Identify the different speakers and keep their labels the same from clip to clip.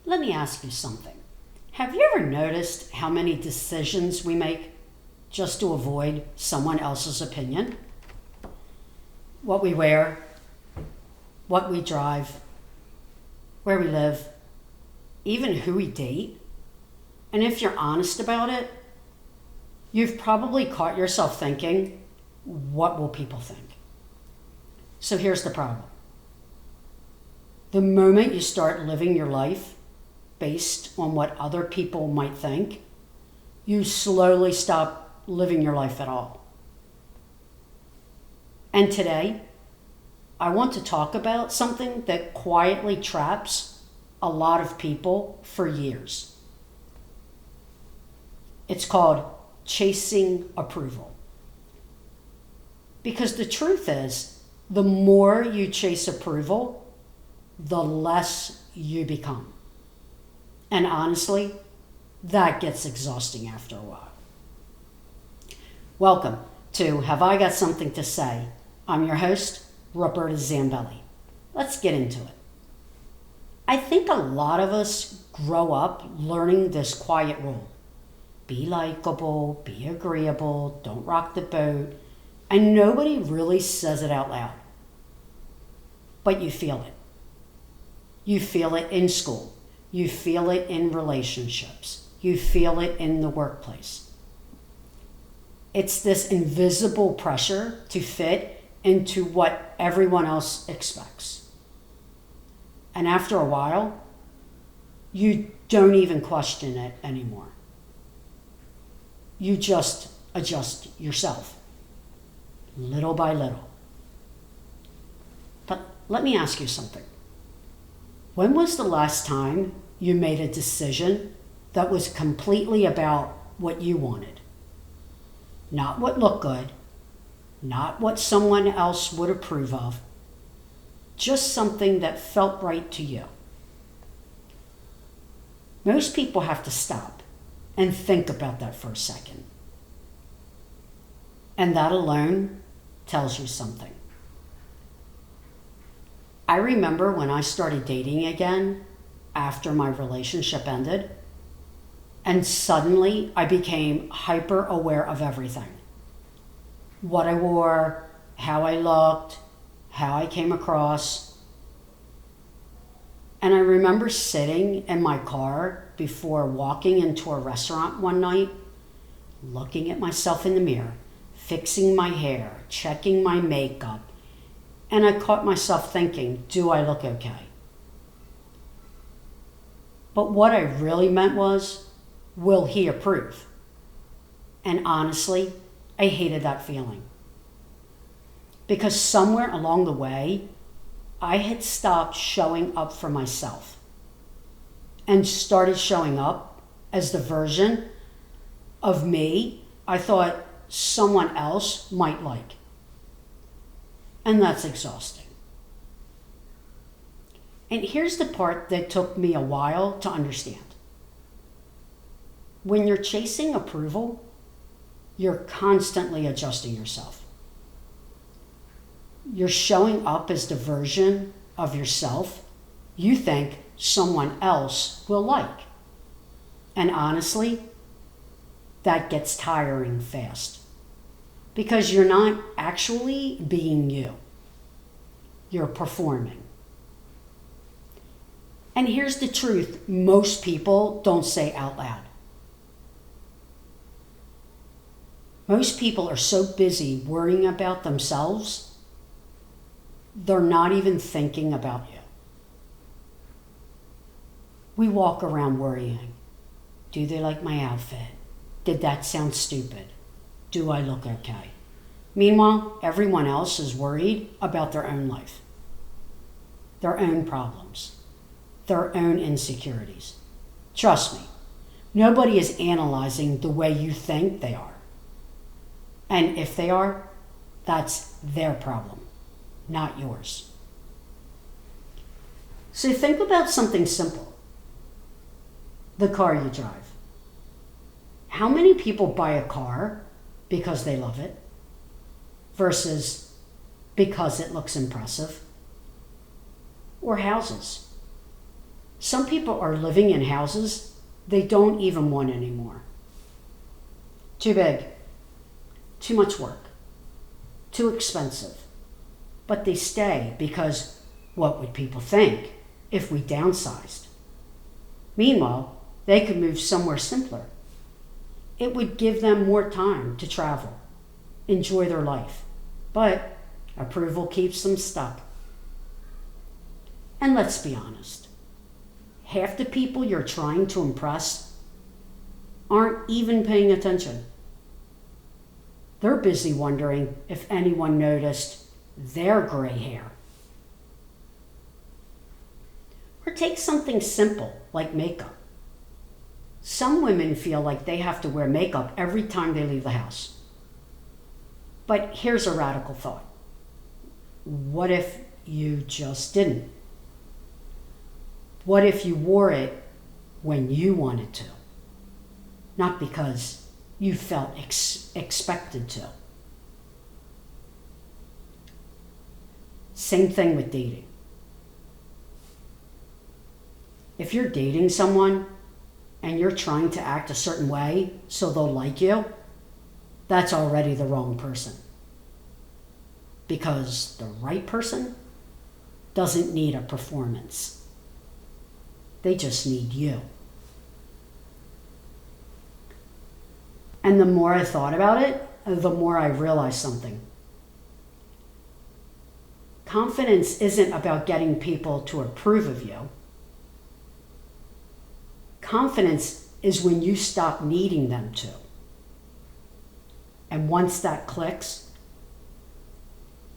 Speaker 1: Let me ask you something. Have you ever noticed how many decisions we make just to avoid someone else's opinion? What we wear, what we drive, where we live, even who we date. And if you're honest about it, you've probably caught yourself thinking, what will people think? So here's the problem. The moment you start living your life based on what other people might think, you slowly stop living your life at all. And today, I want to talk about something that quietly traps a lot of people for years. It's called chasing approval. Because the truth is, the more you chase approval, the less you become. And honestly, that gets exhausting after a while. Welcome to Have I Got Something to Say? I'm your host, Roberta Zambelli. Let's get into it. I think a lot of us grow up learning this quiet rule. Be likable, be agreeable, don't rock the boat, and nobody really says it out loud. But you feel it. You feel it in school. You feel it in relationships. You feel it in the workplace. It's this invisible pressure to fit into what everyone else expects. And after a while, you don't even question it anymore. You just adjust yourself, little by little. But let me ask you something. When was the last time you made a decision that was completely about what you wanted? Not what looked good, not what someone else would approve of, just something that felt right to you. Most people have to stop and think about that for a second. And that alone tells you something. I remember when I started dating again after my relationship ended, and suddenly I became hyper aware of everything. What I wore, how I looked, how I came across. And I remember sitting in my car before walking into a restaurant one night, looking at myself in the mirror, fixing my hair, checking my makeup, and I caught myself thinking, do I look okay? But what I really meant was, will he approve? And honestly, I hated that feeling. Because somewhere along the way, I had stopped showing up for myself and started showing up as the version of me I thought someone else might like. And that's exhausting. And here's the part that took me a while to understand. When you're chasing approval, you're constantly adjusting yourself. You're showing up as the version of yourself you think someone else will like. And honestly, that gets tiring fast. Because you're not actually being you. You're performing. And here's the truth most people don't say out loud. Most people are so busy worrying about themselves, they're not even thinking about you. We walk around worrying. Do they like my outfit? Did that sound stupid? Do I look okay? Meanwhile, everyone else is worried about their own life, their own problems, their own insecurities. Trust me, nobody is analyzing the way you think they are. And if they are, that's their problem, not yours. So think about something simple. The car you drive. How many people buy a car because they love it versus because it looks impressive? Or houses. Some people are living in houses they don't even want anymore. Too big, too much work, too expensive. But they stay because what would people think if we downsized? Meanwhile, they could move somewhere simpler. It would give them more time to travel, enjoy their life, but approval keeps them stuck. And let's be honest, half the people you're trying to impress aren't even paying attention. They're busy wondering if anyone noticed their gray hair. Or take something simple like makeup. Some women feel like they have to wear makeup every time they leave the house. But here's a radical thought. What if you just didn't? What if you wore it when you wanted to, not because you felt expected to? Same thing with dating. If you're dating someone and you're trying to act a certain way so they'll like you, that's already the wrong person. Because the right person doesn't need a performance. They just need you. And the more I thought about it, the more I realized something. Confidence isn't about getting people to approve of you. Confidence is when you stop needing them to. And once that clicks,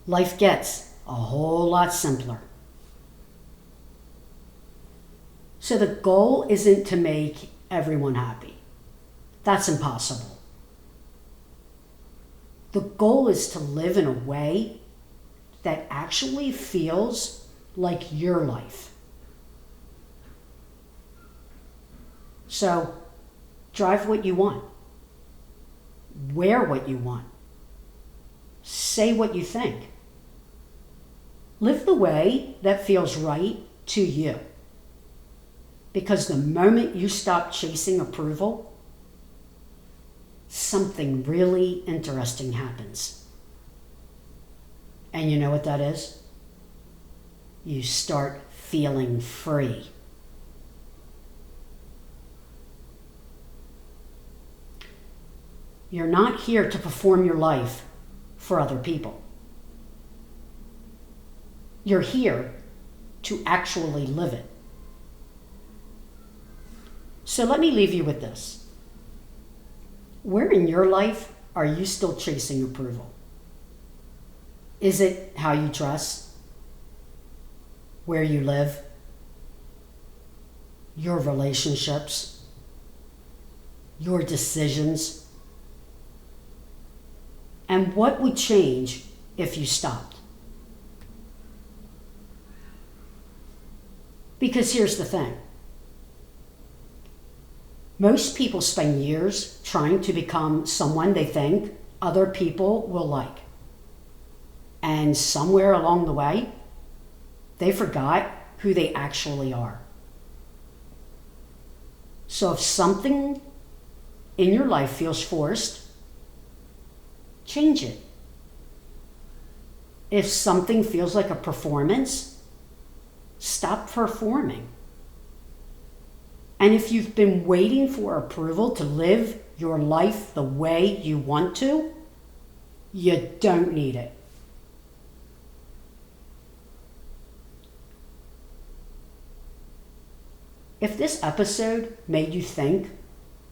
Speaker 1: life gets a whole lot simpler. So the goal isn't to make everyone happy. That's impossible. The goal is to live in a way that actually feels like your life. So drive what you want. Wear what you want. Say what you think. Live the way that feels right to you. Because the moment you stop chasing approval, something really interesting happens. And you know what that is? You start feeling free. You're not here to perform your life for other people. You're here to actually live it. So let me leave you with this. Where in your life are you still chasing approval? Is it how you dress? Where you live? Your relationships? Your decisions? And what would change if you stopped? Because here's the thing. Most people spend years trying to become someone they think other people will like. And somewhere along the way, they forgot who they actually are. So if something in your life feels forced, change it. If something feels like a performance, stop performing. And if you've been waiting for approval to live your life the way you want to, you don't need it. If this episode made you think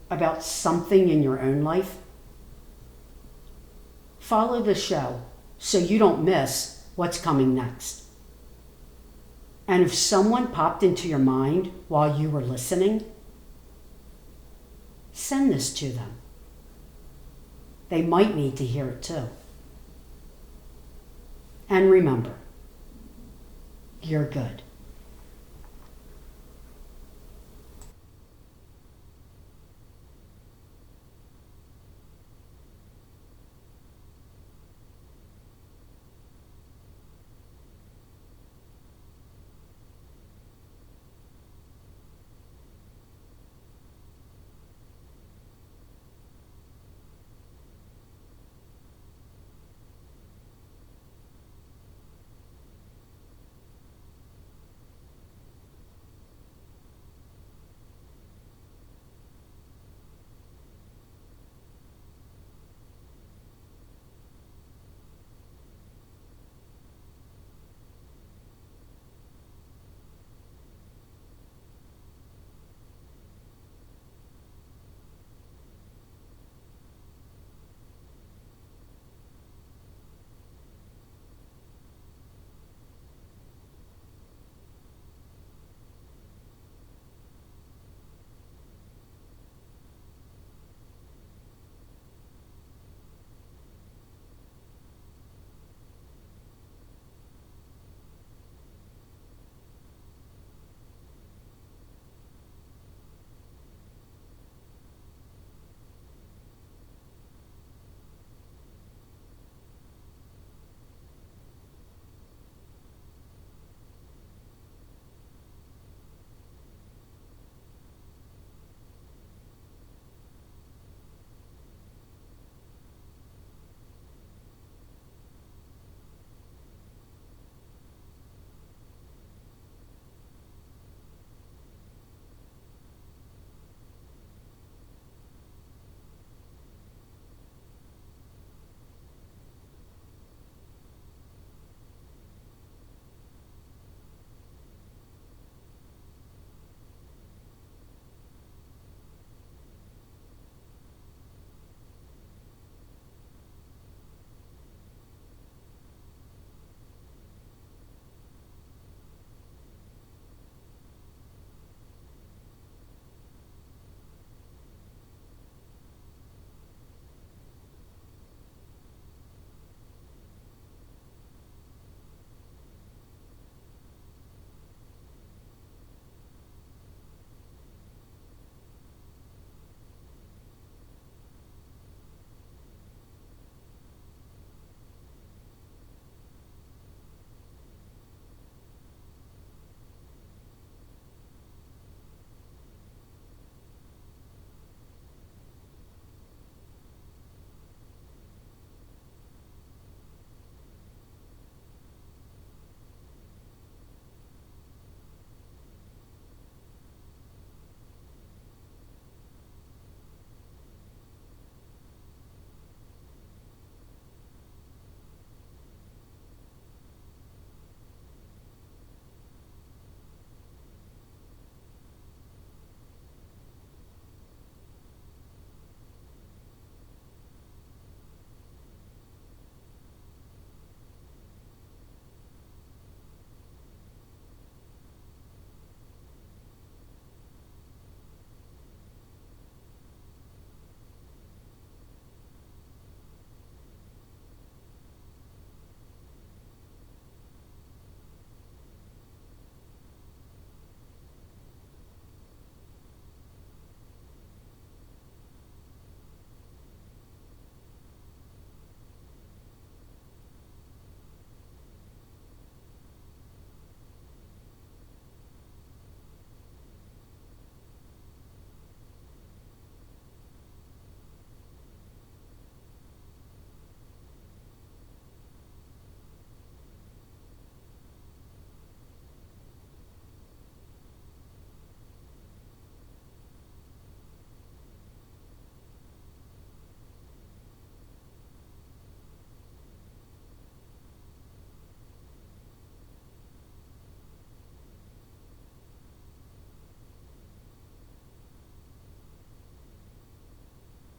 Speaker 1: about something in your own life, follow the show so you don't miss what's coming next. And if someone popped into your mind while you were listening, send this to them. They might need to hear it too. And remember, you're good.